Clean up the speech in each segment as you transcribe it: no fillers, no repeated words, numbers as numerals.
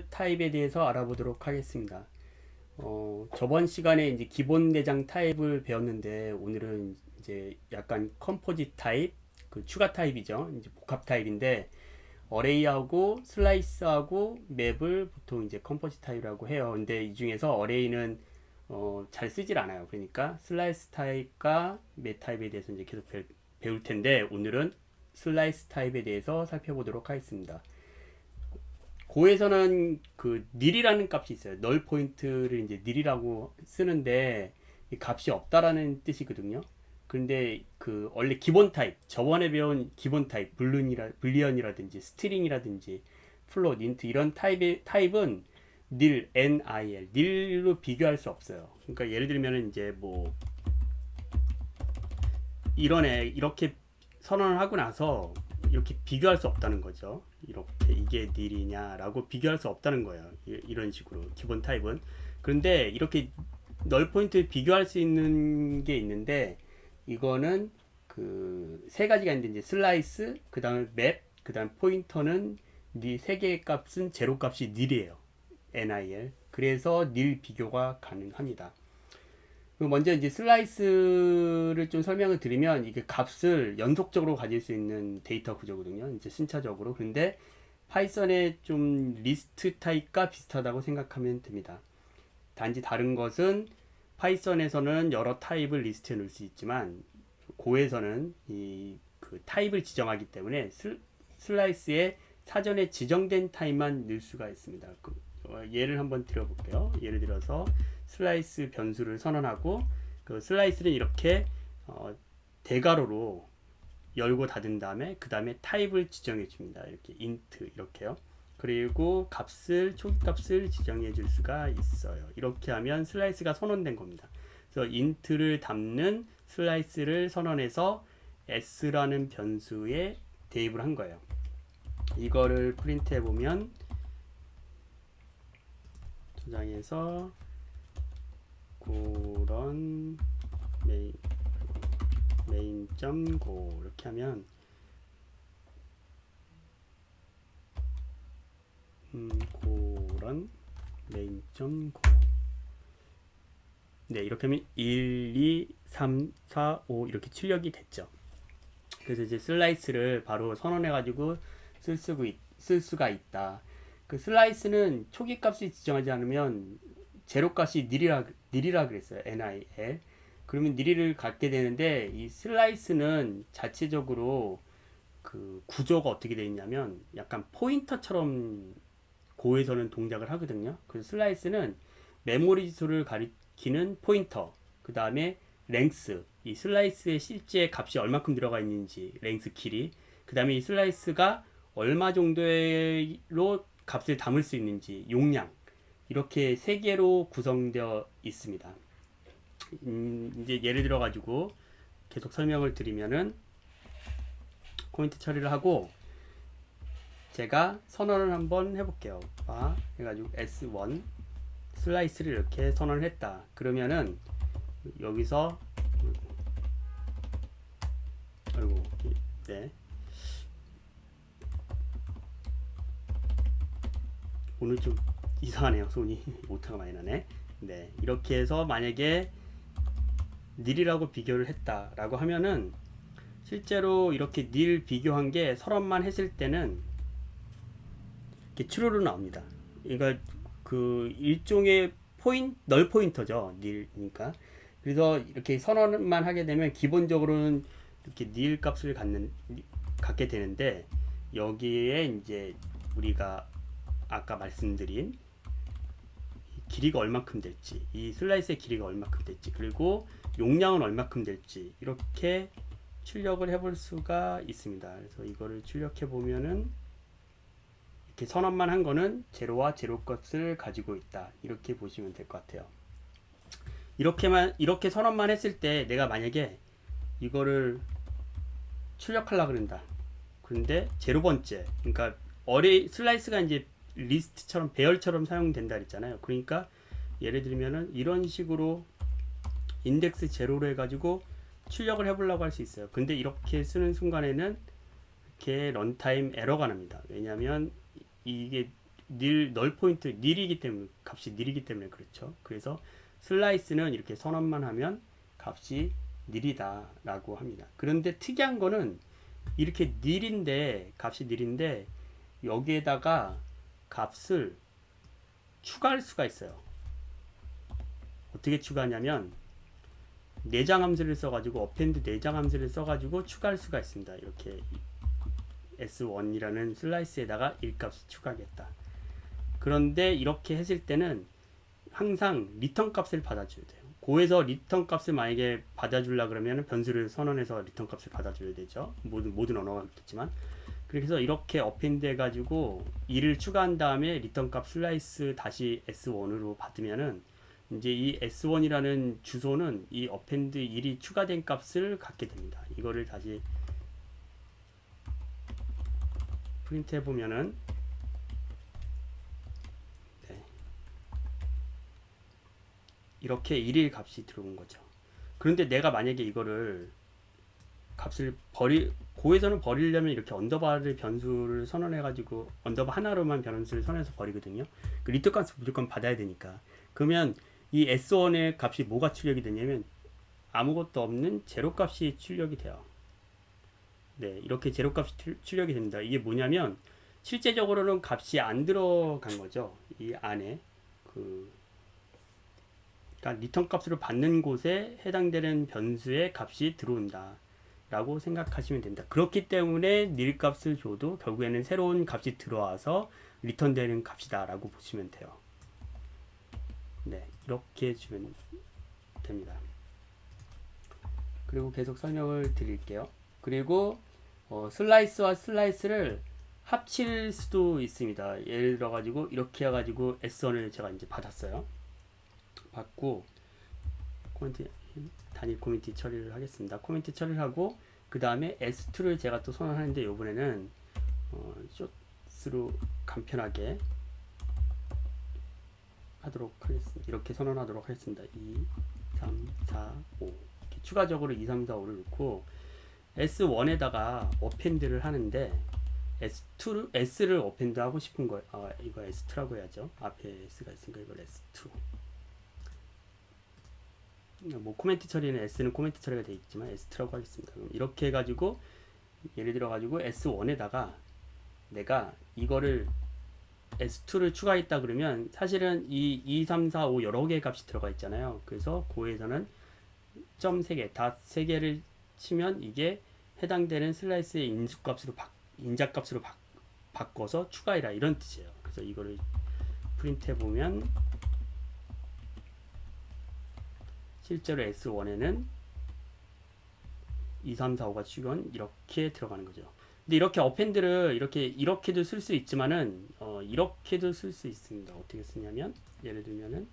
타입에 대해서 알아보도록 하겠습니다. 저번 시간에 이제 기본 내장 타입을 배웠는데 오늘은 이제 약간 컴포짓 타입, 그 추가 타입이죠. 이제 복합 타입인데 어레이하고 슬라이스하고 맵을 보통 이제 컴포짓 타입이라고 해요. 근데 이 중에서 어레이는 잘 쓰질 않아요. 그러니까 슬라이스 타입과 맵 타입에 대해서 이제 계속 배울 텐데 오늘은 슬라이스 타입에 대해서 살펴보도록 하겠습니다. 고에서는 그 nil이라는 값이 있어요. 널 포인트를 이제 nil이라고 쓰는데 이 값이 없다라는 뜻이거든요. 그런데 그 원래 기본 타입, 저번에 배운 기본 타입, 불리언이라든지 스트링이라든지 플롯, 인트 이런 타입은 nil, nil, nil로 비교할 수 없어요. 그러니까 예를 들면 이제 뭐 이렇게 선언을 하고 나서 이렇게 비교할 수 없다는 거죠. 이렇게 이게 nil이냐라고 비교할 수 없다는 거예요. 이런 식으로 기본 타입은. 그런데 이렇게 널 포인트 비교할 수 있는 게 있는데 이거는 그 세 가지가 있는데 이제 슬라이스, 그 다음에 맵, 그 다음 포인터는 세 개의 값은 제로 값이 nil이에요. nil. 그래서 nil 비교가 가능합니다. 먼저 이제 슬라이스를 좀 설명을 드리면 이게 값을 연속적으로 가질 수 있는 데이터 구조거든요. 이제 순차적으로. 근데 파이썬의 좀 리스트 타입과 비슷하다고 생각하면 됩니다. 단지 다른 것은 파이썬에서는 여러 타입을 리스트에 넣을 수 있지만 고에서는 이 그 타입을 지정하기 때문에 슬라이스에 사전에 지정된 타입만 넣을 수가 있습니다. 예를 한번 들어볼게요. 예를 들어서 슬라이스 변수를 선언하고 그 슬라이스는 이렇게 대괄호로 열고 닫은 다음에 그 다음에 타입을 지정해 줍니다. 이렇게 int 이렇게요. 그리고 초기 값을 지정해 줄 수가 있어요. 이렇게 하면 슬라이스가 선언된 겁니다. 그래서 int를 담는 슬라이스를 선언해서 s라는 변수에 대입을 한 거예요. 이거를 프린트 해보면 저장해서 고런 main.go 이렇게 하면 고런 main.go 네, 이렇게 하면 1, 2, 3, 4, 5 이렇게 출력이 됐죠. 그래서 이제 슬라이스를 바로 선언해 가지고 쓸 수가 있다. 그 슬라이스는 초기 값이 지정하지 않으면 제로 값이 nil이라 그랬어요. nil. 그러면 nil을 갖게 되는데 이 슬라이스는 자체적으로 그 구조가 어떻게 되어 있냐면 약간 포인터처럼 고에서는 동작을 하거든요. 그래서 슬라이스는 메모리 지수를 가리키는 포인터, 그 다음에 랭스, 이 슬라이스의 실제 값이 얼마큼 들어가 있는지 랭스 길이, 그 다음에 이 슬라이스가 얼마 정도로 값을 담을 수 있는지 용량, 이렇게 세 개로 구성되어 있습니다. 이제 예를 들어 가지고 계속 설명을 드리면은 코멘트 처리를 하고 제가 선언을 한번 해볼게요. 해가지고 S1 슬라이스를 이렇게 선언을 했다. 그러면은 여기서 네. 오늘 좀 이상하네요. 손이 오타가 많이 나네. 네, 이렇게 해서 만약에 nil이라고 비교를 했다라고 하면은 실제로 이렇게 nil 비교한 게 서론만 했을 때는 이렇게 true로 나옵니다. 그러니까 그 일종의 널 포인터죠. nil이니까. 그래서 이렇게 선언만 하게 되면 기본적으로는 이렇게 nil 값을 갖게 되는데 여기에 이제 우리가 아까 말씀드린 길이가 얼마큼 될지, 이 슬라이스의 길이가 얼마큼 될지, 그리고 용량은 얼마큼 될지 이렇게 출력을 해볼 수가 있습니다. 그래서 이거를 출력해 보면은 이렇게 선언만 한 거는 제로와 제로 값을 가지고 있다. 이렇게 보시면 될 것 같아요. 이렇게 선언만 했을 때 내가 만약에 이거를 출력하려고 그런다. 그런데 제로 번째, 그러니까 슬라이스가 이제 리스트처럼 배열처럼 사용된다 그랬잖아요. 그러니까 예를 들면은 이런 식으로 인덱스 제로로 해가지고 출력을 해보려고 할 수 있어요. 근데 이렇게 쓰는 순간에는 이렇게 런타임 에러가 납니다. 왜냐하면 이게 널 포인트 nil이기 때문에 값이 nil이기 때문에 그렇죠. 그래서 슬라이스는 이렇게 선언만 하면 값이 nil이다라고 합니다. 그런데 특이한 거는 이렇게 nil인데 값이 nil인데 여기에다가 값을 추가할 수가 있어요. 어떻게 추가하냐면 내장 함수를 써가지고 append 내장 함수를 써가지고 추가할 수가 있습니다. 이렇게 s1이라는 슬라이스에다가 1값을 추가하겠다. 그런데 이렇게 했을 때는 항상 리턴 값을 받아줘야 돼요. 고에서 리턴 값을 만약에 받아주려 그러면 변수를 선언해서 리턴 값을 받아줘야 되죠. 모든 언어가 그렇겠지만. 그래서 이렇게 append 해가지고 2를 추가한 다음에 리턴 값 슬라이스 다시 s1으로 받으면은 이제 이 s1이라는 주소는 이 append 1이 추가된 값을 갖게 됩니다. 이거를 다시 프린트 해보면은 네. 이렇게 1일 값이 들어온 거죠. 그런데 내가 만약에 이거를 값을 고에서는 버리려면 이렇게 언더바를 변수를 선언해가지고 언더바 하나로만 변수를 선언해서 버리거든요. 그 리턴 값을 무조건 받아야 되니까. 그러면 이 S1의 값이 뭐가 출력이 되냐면 아무것도 없는 제로 값이 출력이 돼요. 네, 이렇게 제로 값이 출력이 됩니다. 이게 뭐냐면 실제적으로는 값이 안 들어간 거죠. 이 안에 그러니까 리턴 값으로 받는 곳에 해당되는 변수의 값이 들어온다 라고 생각하시면 됩니다. 그렇기 때문에 nil 값을 줘도 결국에는 새로운 값이 들어와서 리턴되는 값이다 라고 보시면 돼요. 네, 이렇게 주면 됩니다. 그리고 계속 설명을 드릴게요. 그리고 슬라이스와 슬라이스를 합칠 수도 있습니다. 예를 들어 가지고 이렇게 해 가지고 S1을 제가 이제 받았어요. 받고 코멘트 단일 코멘트 처리를 하겠습니다. 코멘트 처리를 하고 그 다음에 S2를 제가 또 선언하는데 이번에는 숏스로 간편하게 하도록 하겠습니다. 이렇게 선언하도록 하겠습니다. 2, 3, 4, 5 이렇게 추가적으로 2, 3, 4, 5를 넣고 S1에다가 append를 하는데 S를 append 하고 싶은 거예요. 이거 S2라고 해야죠. 앞에 S가 있으니까 이걸 S2. 뭐 코멘트 처리는 S는 코멘트 처리가 되어 있지만 S2라고 하겠습니다. 그럼 이렇게 해가지고 예를 들어 가지고 S1에다가 내가 이거를 S2를 추가했다 그러면 사실은 이 2, 3, 4, 5 여러 개의 값이 들어가 있잖아요. 그래서 고에서는 점 3개, 닷 3개를 치면 이게 해당되는 슬라이스의 인자값으로 바꿔서 추가해라 이런 뜻이에요. 그래서 이거를 프린트 해보면 실제로 S1에는 2, 3, 4, 5가 추가는 이렇게 들어가는 거죠. 근데 이렇게 append를 이렇게도 쓸 수 있지만은 이렇게도 쓸 수 있습니다. 어떻게 쓰냐면 예를 들면은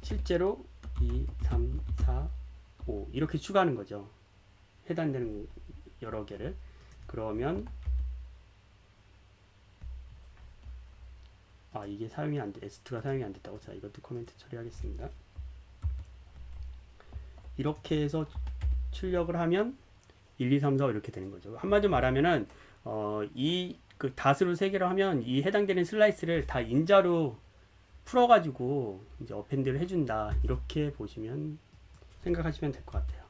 실제로 2, 3, 4, 5 이렇게 추가하는 거죠. 해당되는 여러 개를. 그러면 이게 사용이 안 돼. S2가 사용이 안 됐다고. 자, 이것도 코멘트 처리하겠습니다. 이렇게 해서 출력을 하면 1, 2, 3, 4, 5 이렇게 되는 거죠. 한마디로 말하면은 그 닷으로 3개로 하면 이 해당되는 슬라이스를 다 인자로 풀어가지고 이제 append를 해준다. 이렇게 보시면 생각하시면 될 것 같아요.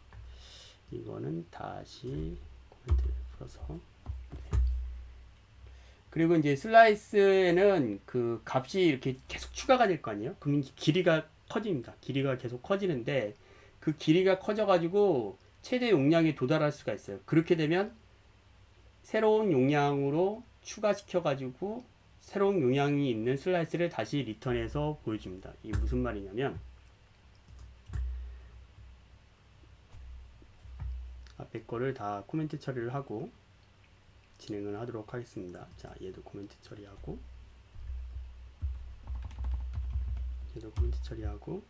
이거는 다시 코멘트를 풀어서 그리고 이제 슬라이스에는 그 값이 이렇게 계속 추가가 될 거 아니에요? 그럼 길이가 커집니다. 길이가 계속 커지는데 그 길이가 커져가지고 최대 용량에 도달할 수가 있어요. 그렇게 되면 새로운 용량으로 추가시켜가지고 새로운 용량이 있는 슬라이스를 다시 리턴해서 보여줍니다. 이게 무슨 말이냐면 앞에 거를 다 코멘트 처리를 하고 진행을 하도록 하겠습니다. 자, 얘도 코멘트 처리하고 얘도 코멘트 처리하고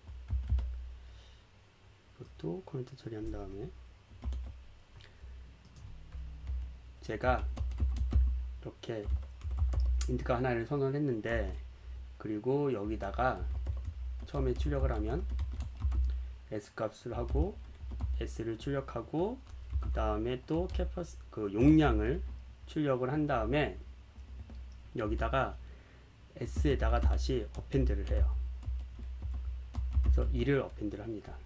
이것도 코멘트 처리한 다음에 제가 이렇게 인트가 하나를 선언을 했는데 그리고 여기다가 처음에 출력을 하면 S 값을 하고 S를 출력하고 그 다음에 또 용량을 출력을 한 다음에 여기다가 s에다가 다시 어펜드를 해요. 그래서 2를 어펜드를 합니다.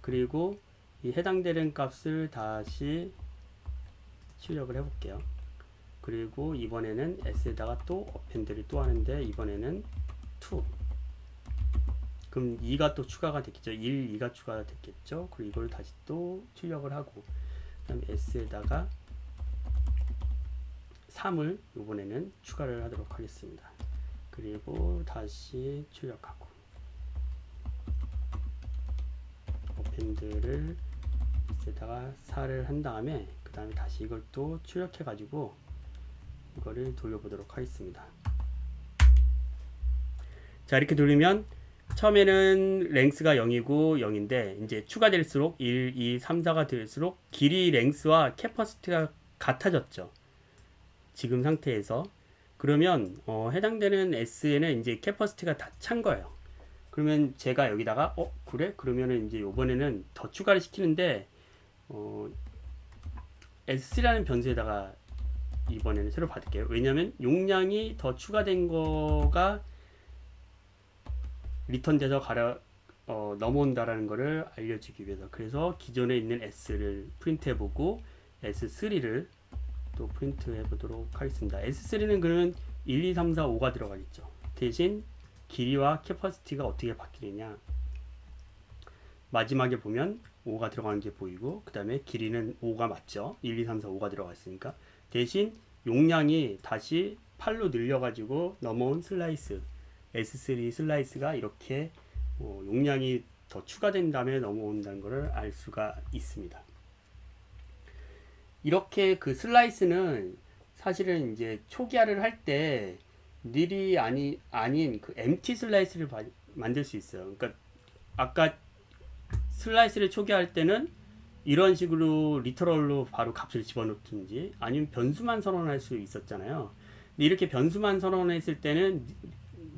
그리고 이 해당되는 값을 다시 출력을 해볼게요. 그리고 이번에는 s에다가 또 어펜드를 또 하는데 이번에는 2. 그럼 2가 또 추가가 됐겠죠. 1, 2가 추가가 됐겠죠. 그리고 이걸 다시 또 출력을 하고 그다음에 s에다가 3을 이번에는 추가를 하도록 하겠습니다. 그리고 다시 출력하고 어펜드를 s에다가 4를 한 다음에 그 다음에 다시 이걸 또 출력해 가지고 이거를 돌려보도록 하겠습니다. 자, 이렇게 돌리면 처음에는 랭스가 0이고 0인데 이제 추가될수록 1, 2, 3, 4가 될수록 길이 랭스와 캐퍼시티가 같아졌죠. 지금 상태에서. 그러면 해당되는 S에는 이제 캐퍼시티가 다 찬 거예요. 그러면 제가 여기다가 그래? 그러면은 이제 이번에는 더 추가를 시키는데 S3라는 변수에다가 이번에는 새로 받을게요. 왜냐면 용량이 더 추가된 거가 리턴돼서 넘어온다라는 것을 알려주기 위해서. 그래서 기존에 있는 S를 프린트해보고 S3를 또 프린트해보도록 하겠습니다. S3는 그러면 1, 2, 3, 4, 5가 들어가겠죠. 대신 길이와 캐퍼시티가 어떻게 바뀌느냐. 마지막에 보면 5가 들어가는 게 보이고 그 다음에 길이는 5가 맞죠. 1, 2, 3, 4, 5가 들어가 있으니까. 대신 용량이 다시 8로 늘려가지고 넘어온 슬라이스 S3 슬라이스가 이렇게 용량이 더 추가된 다음에 넘어온다는 것을 알 수가 있습니다. 이렇게 그 슬라이스는 사실은 이제 초기화를 할 때 닐이 아닌 그 empty 슬라이스를 만들 수 있어요. 그러니까 아까 슬라이스를 초기화할 때는 이런 식으로 리터럴로 바로 값을 집어넣든지 아니면 변수만 선언할 수 있었잖아요. 근데 이렇게 변수만 선언했을 때는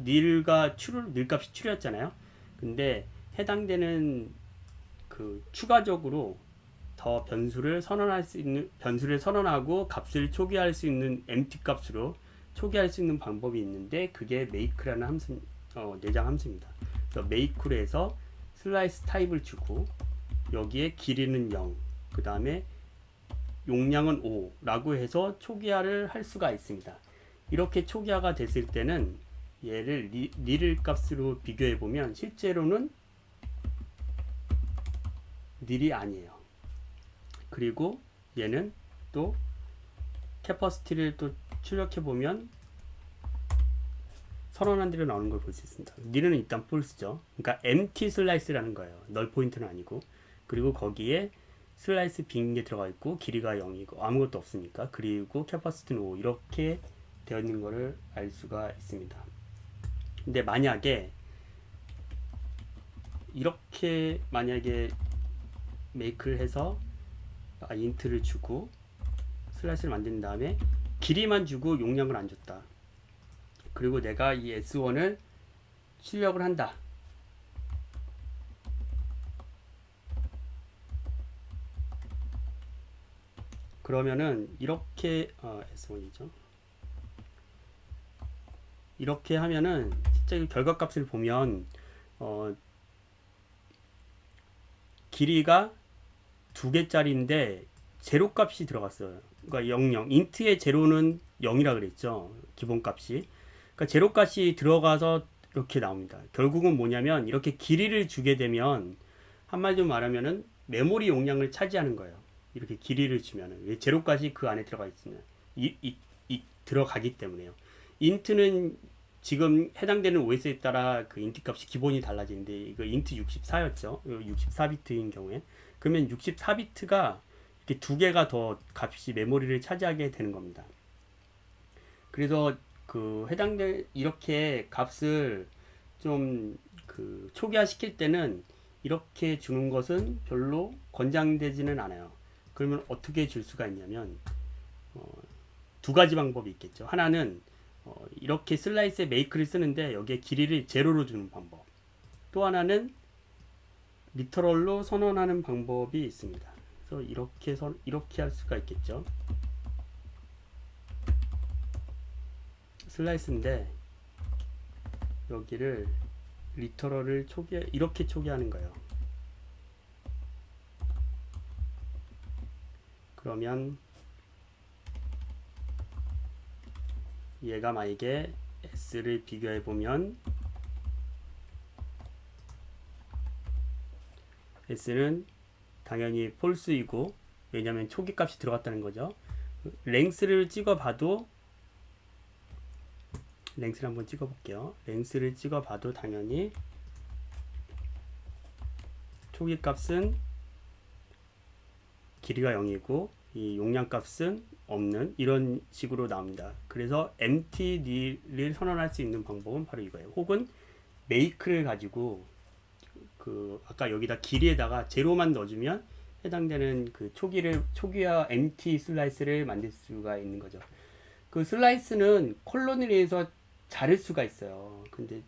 닐값이 추려였잖아요. 근데 해당되는 그 추가적으로 더 변수를 선언하고 값을 초기화할 수 있는 empty 값으로 초기화할 수 있는 방법이 있는데 그게 make라는 함수, 내장 함수입니다. 그래서 make로 해서 슬라이스 타입을 주고 여기에 길이는 0, 그 다음에 용량은 5라고 해서 초기화를 할 수가 있습니다. 이렇게 초기화가 됐을 때는 얘를 닐 값으로 비교해 보면 실제로는 닐이 아니에요. 그리고 얘는 또 캐퍼시티를 또 출력해 보면 선언한 대로 나오는 걸 볼 수 있습니다. 닐은 일단 false죠. 그러니까 empty 슬라이스라는 거예요. 널 포인트는 아니고. 그리고 거기에 슬라이스 빈 게 들어가 있고 길이가 0이고 아무것도 없으니까. 그리고 캐퍼시티는 5 이렇게 되어 있는 것을 알 수가 있습니다. 근데 만약에 이렇게 make를 해서 int를 주고 슬라이스를 만든 다음에 길이만 주고 용량을 안 줬다. 그리고 내가 이 S1을 출력을 한다. 그러면은 이렇게 S1이죠. 이렇게 하면은 실제 결과값을 보면 길이가 2개짜리인데 제로 값이 들어갔어요. 그러니까 00. 인트의 제로는 0이라 그랬죠. 기본값이. 그러니까 제로 값이 들어가서 이렇게 나옵니다. 결국은 뭐냐면 이렇게 길이를 주게 되면 한마디로 말하면은 메모리 용량을 차지하는 거예요. 이렇게 길이를 주면은 왜 제로 값이 그 안에 들어가 있으면 들어가기 때문에요. 인트는 지금 해당되는 OS에 따라 그 인트 값이 기본이 달라지는데 이거 인트 64였죠. 64비트인 경우에 그러면 64비트가 이렇게 두 개가 더 값이 메모리를 차지하게 되는 겁니다. 그래서 그 이렇게 값을 좀 그 초기화 시킬 때는 이렇게 주는 것은 별로 권장되지는 않아요. 그러면 어떻게 줄 수가 있냐면 두 가지 방법이 있겠죠. 하나는 이렇게 슬라이스에 make를 쓰는데 여기에 길이를 제로로 주는 방법. 또 하나는 리터럴로 선언하는 방법이 있습니다. 그래서 이렇게 할 수가 있겠죠. 슬라이스인데 여기를 리터럴을 이렇게 초기화하는 거예요. 그러면 얘가 만약에 s를 비교해 보면 s는 당연히 폴스이고, 왜냐면 초기 값이 들어갔다는 거죠. 랭스를 찍어봐도, 랭스를 한번 찍어볼게요. 랭스를 찍어봐도 당연히 초기 값은 길이가 0이고 이 용량 값은 없는, 이런 식으로 나옵니다. 그래서 empty를 선언할 수 있는 방법은 바로 이거예요. 혹은 make를 가지고 아까 여기다 길이에다가 제로만 넣어주면 해당되는 그 초기화 empty 슬라이스를 만들 수가 있는 거죠. 그 슬라이스는 콜론을 위해서 자를 수가 있어요. 근데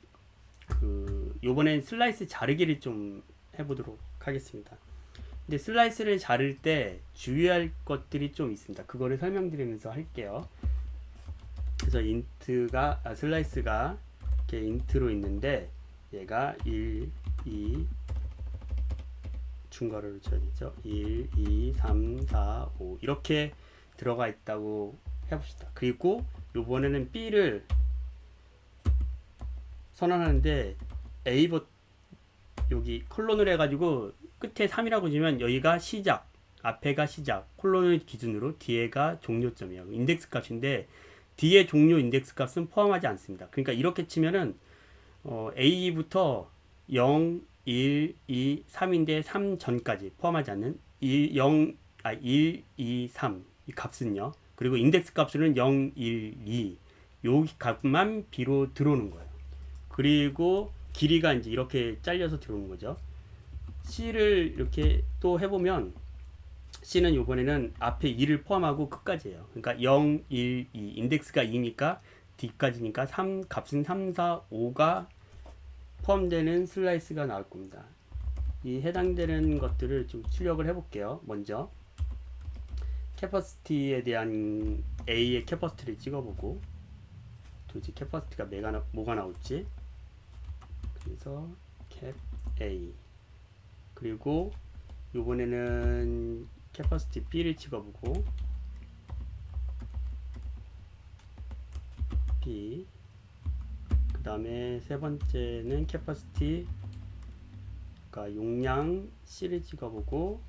요번엔 슬라이스 자르기를 좀 해보도록 하겠습니다. 근데 슬라이스를 자를 때 주의할 것들이 좀 있습니다. 그거를 설명드리면서 할게요. 그래서 슬라이스가 이렇게 인트로 있는데 얘가 1, 2 중괄호를 쳐야 되죠. 1, 2, 3, 4, 5 이렇게 들어가 있다고 해봅시다. 그리고 요번에는 B를 선언하는데 여기 콜론을 해가지고 끝에 3이라고 주면 여기가 시작, 앞에가 시작, 콜론을 기준으로 뒤에가 종료점이에요. 인덱스 값인데 뒤에 종료 인덱스 값은 포함하지 않습니다. 그러니까 이렇게 치면은 A부터 0, 1, 2, 3인데 3 전까지 포함하지 않는 1, 2, 3 이 값은요. 그리고 인덱스 값은 0, 1, 2 요 값만 B로 들어오는 거예요. 그리고 길이가 이제 이렇게 잘려서 들어오는 거죠. C를 이렇게 또 해보면 C는 요번에는 앞에 2를 포함하고 끝까지예요. 그러니까 0, 1, 2 인덱스가 2니까 D까지니까 3 값은 3, 4, 5가 포함되는 슬라이스가 나올 겁니다. 이 해당되는 것들을 좀 출력을 해볼게요. 먼저 캐퍼시티에 대한 A의 캐퍼시티를 찍어보고 도대체 캐퍼시티가 뭐가 나올지. 그래서 캡 A 그리고 요번에는 캐퍼시티 B를 찍어보고 B 그 다음에 세 번째는 캐퍼시티 그러니까 용량 C를 찍어보고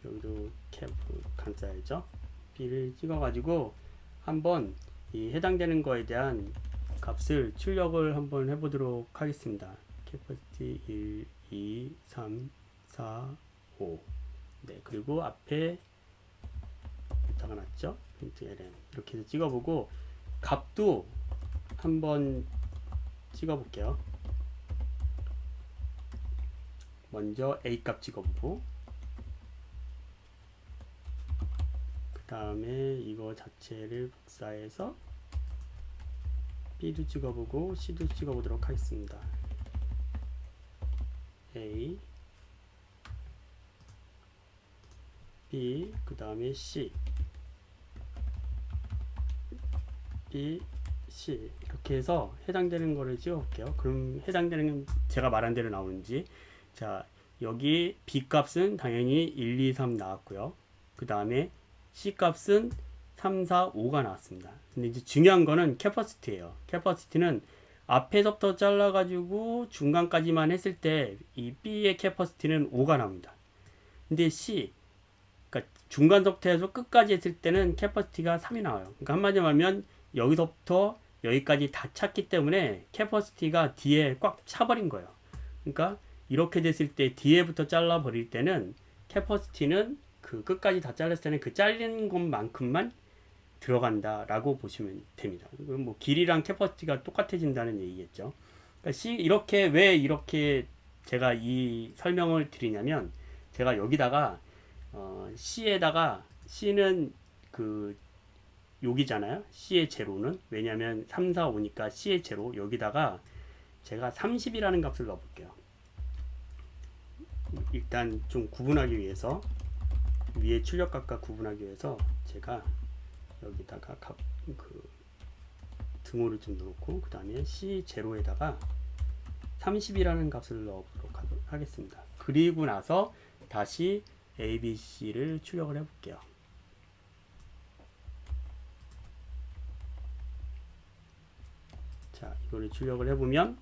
여기도 캡 간짜야죠. B를 찍어가지고 한번 이 해당되는 거에 대한 값을 출력을 한번 해보도록 하겠습니다. 캐퍼시티 1, 2, 3, 4, 5 네, 그리고 앞에 다가 났죠. ln 이렇게 해서 찍어보고 값도 한번 찍어볼게요. 먼저 A 값 찍어보고 그 다음에 이거 자체를 복사해서 B도 찍어보고 C도 찍어보도록 하겠습니다. A B 그 다음에 C B C 이렇게 해서 해당되는 거를 찍어볼게요. 그럼 해당되는 제가 말한 대로 나오는지. 자, 여기 B 값은 당연히 1, 2, 3 나왔고요. 그 다음에 C 값은 3, 4, 5가 나왔습니다. 근데 이제 중요한 거는 캐퍼시티예요. 캐퍼시티는 앞에서부터 잘라가지고 중간까지만 했을 때 이 B의 캐퍼시티는 5가 나옵니다. 근데 C, 그러니까 중간서부터 해서 끝까지 했을 때는 캐퍼시티가 3이 나와요. 그러니까 한마디로 말하면 여기서부터 여기까지 다 찼기 때문에 캐퍼시티가 뒤에 꽉 차버린 거예요. 그러니까 이렇게 됐을 때 뒤에부터 잘라버릴 때는 캐퍼시티는 그 끝까지 다 잘랐을 때는 그 잘린 것만큼만 들어간다라고 보시면 됩니다. 뭐 길이랑 캐퍼시티가 똑같아진다는 얘기겠죠. 그러니까 왜 이렇게 제가 이 설명을 드리냐면 제가 여기다가 C에다가 C는 여기잖아요. C의 제로는 왜냐하면 3, 4, 5니까 C의 제로 여기다가 제가 30이라는 값을 넣어볼게요. 일단 좀 구분하기 위해서 위에 출력값과 구분하기 위해서 제가 여기다가 등호를 좀 넣고 그 다음에 C0에다가 30이라는 값을 넣어보도록 하겠습니다. 그리고 나서 다시 ABC를 출력을 해볼게요. 자, 이거를 출력을 해보면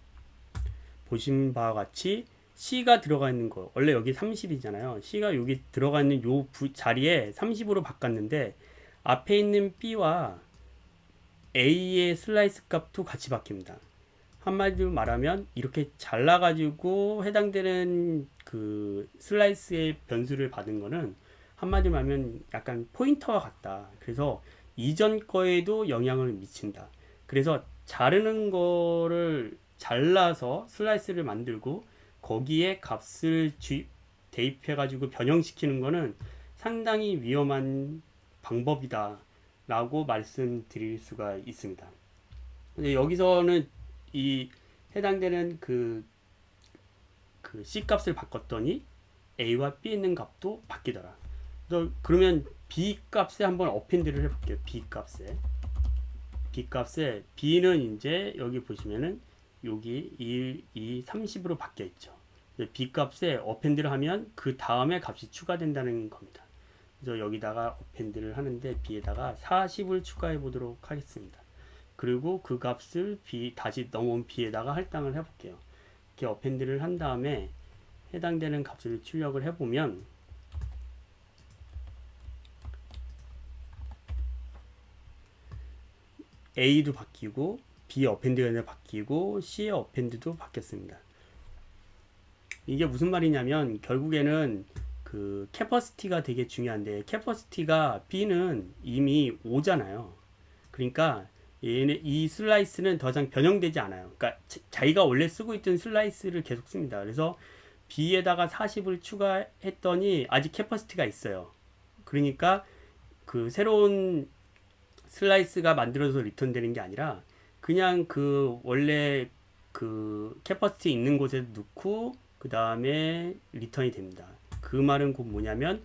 보신 바와 같이 C가 들어가 있는 거, 원래 여기 30이잖아요. C가 여기 들어가 있는 요 자리에 30으로 바꿨는데 앞에 있는 B와 A의 슬라이스 값도 같이 바뀝니다. 한마디로 말하면 이렇게 잘라가지고 해당되는 그 슬라이스의 변수를 받은 거는 한마디로 말하면 약간 포인터와 같다. 그래서 이전 거에도 영향을 미친다. 그래서 자르는 거를 잘라서 슬라이스를 만들고 거기에 값을 대입해가지고 변형시키는 거는 상당히 위험한 방법이다 라고 말씀드릴 수가 있습니다. 근데 여기서는 이 해당되는 그 C 값을 바꿨더니 A와 B에 있는 값도 바뀌더라. 그래서 그러면 B 값에 한번 어펜드를 해볼게요. B 값에 B는 이제 여기 보시면은 여기 1, 2, 30으로 바뀌어 있죠. B 값에 어펜드를 하면 그 다음에 값이 추가된다는 겁니다. 그래서 여기다가 어펜드를 하는데 B에다가 40을 추가해 보도록 하겠습니다. 그리고 그 값을 다시 넘어온 B에다가 할당을 해볼게요. 이렇게 어펜드를 한 다음에 해당되는 값을 출력을 해보면 A도 바뀌고 B 어펜드가 바뀌고 C의 어펜드도 바뀌었습니다. 이게 무슨 말이냐면 결국에는 그 캐퍼시티가 되게 중요한데 캐퍼시티가 B는 이미 5잖아요. 그러니까 이 슬라이스는 더 이상 변형되지 않아요. 그러니까 자기가 원래 쓰고 있던 슬라이스를 계속 씁니다. 그래서 B에다가 40을 추가했더니 아직 캐퍼시티가 있어요. 그러니까 그 새로운 슬라이스가 만들어서 리턴되는 게 아니라 그냥 그 원래 그 캐퍼시티 있는 곳에 넣고 그 다음에 리턴이 됩니다. 그 말은 곧 뭐냐면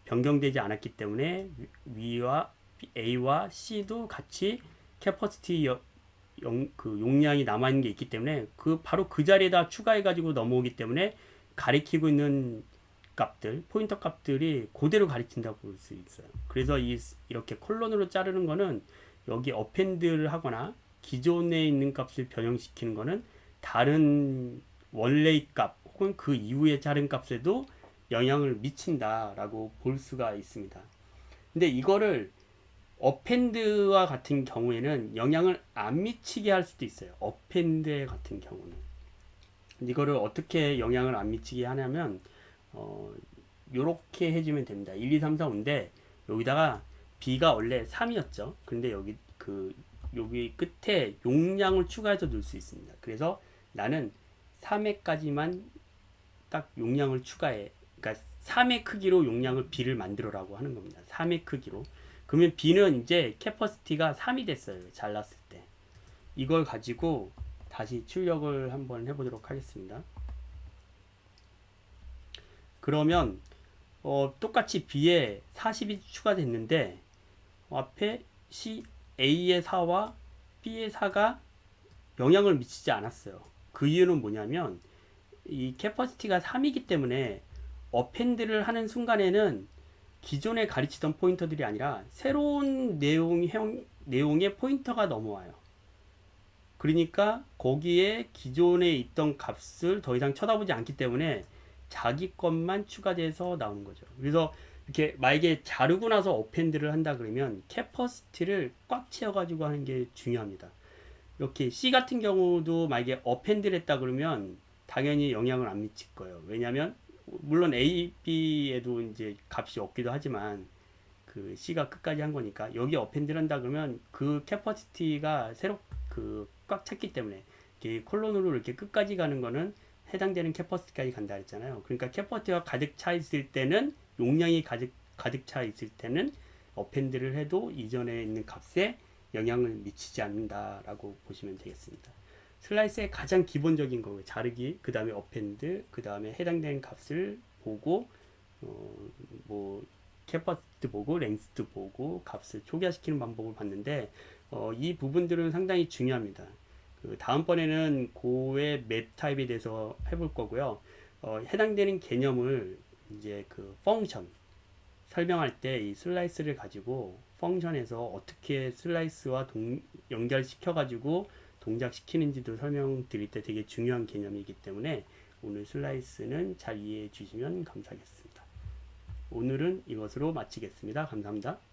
변경되지 않았기 때문에 위와 A와 C도 같이 캐퍼시티 그 용량이 남아있는 게 있기 때문에 바로 그 자리에다 추가해가지고 넘어오기 때문에 가리키고 있는 값들, 포인터 값들이 그대로 가리킨다고 볼 수 있어요. 그래서 이렇게 콜론으로 자르는 거는 여기 어펜드를 하거나 기존에 있는 값을 변형시키는 거는 다른 원래의 값 혹은 그 이후에 자른 값에도 영향을 미친다라고 볼 수가 있습니다. 근데 이거를 어펜드와 같은 경우에는 영향을 안 미치게 할 수도 있어요. 어펜드 같은 경우는 이거를 어떻게 영향을 안 미치게 하냐면 요렇게 해주면 됩니다. 1, 2, 3, 4, 5인데 여기다가 B가 원래 3이었죠. 근데 여기 여기 끝에 용량을 추가해서 넣을 수 있습니다. 그래서 나는 3회까지만 딱 용량을 추가해. 그러니까 3의 크기로 용량을 B를 만들어라고 하는 겁니다. 3의 크기로. 그러면 B는 이제 캐퍼시티가 3이 됐어요. 잘랐을 때. 이걸 가지고 다시 출력을 한번 해보도록 하겠습니다. 그러면 똑같이 B에 40이 추가됐는데 앞에 A의 4와 B의 4가 영향을 미치지 않았어요. 그 이유는 뭐냐면 이 캐퍼시티가 3이기 때문에 어펜드를 하는 순간에는 기존에 가르치던 포인터들이 아니라 새로운 내용의 포인터가 넘어와요. 그러니까 거기에 기존에 있던 값을 더 이상 쳐다보지 않기 때문에 자기 것만 추가돼서 나오는 거죠. 그래서 이렇게 만약에 자르고 나서 어펜드를 한다 그러면 캐퍼시티를 꽉 채워가지고 하는 게 중요합니다. 이렇게 C 같은 경우도 만약에 어펜드를 했다 그러면 당연히 영향을 안 미칠 거예요. 왜냐면 물론 A, B에도 이제 값이 없기도 하지만 그 C가 끝까지 한 거니까 여기 어펜드를 한다 그러면 그 캐퍼시티가 새로 꽉 찼기 때문에 이렇게 콜론으로 이렇게 끝까지 가는 거는 해당되는 캐퍼시티까지 간다 했잖아요. 그러니까 캐퍼시티가 가득 차 있을 때는 용량이 가득 차 있을 때는 어펜드를 해도 이전에 있는 값에 영향을 미치지 않는다라고 보시면 되겠습니다. 슬라이스의 가장 기본적인 거고요. 자르기, 그 다음에 어펜드, 그 다음에 해당되는 값을 보고 뭐 캐퍼시티 보고 랭스트 보고 값을 초기화시키는 방법을 봤는데 이 부분들은 상당히 중요합니다. 그 다음번에는 고의 맵 타입에 대해서 해볼 거고요. 해당되는 개념을 이제 그 펑션 설명할 때 이 슬라이스를 가지고 펑션에서 어떻게 슬라이스와 연결시켜 가지고 동작시키는지도 설명드릴 때 되게 중요한 개념이기 때문에 오늘 슬라이스는 잘 이해해 주시면 감사하겠습니다. 오늘은 이것으로 마치겠습니다. 감사합니다.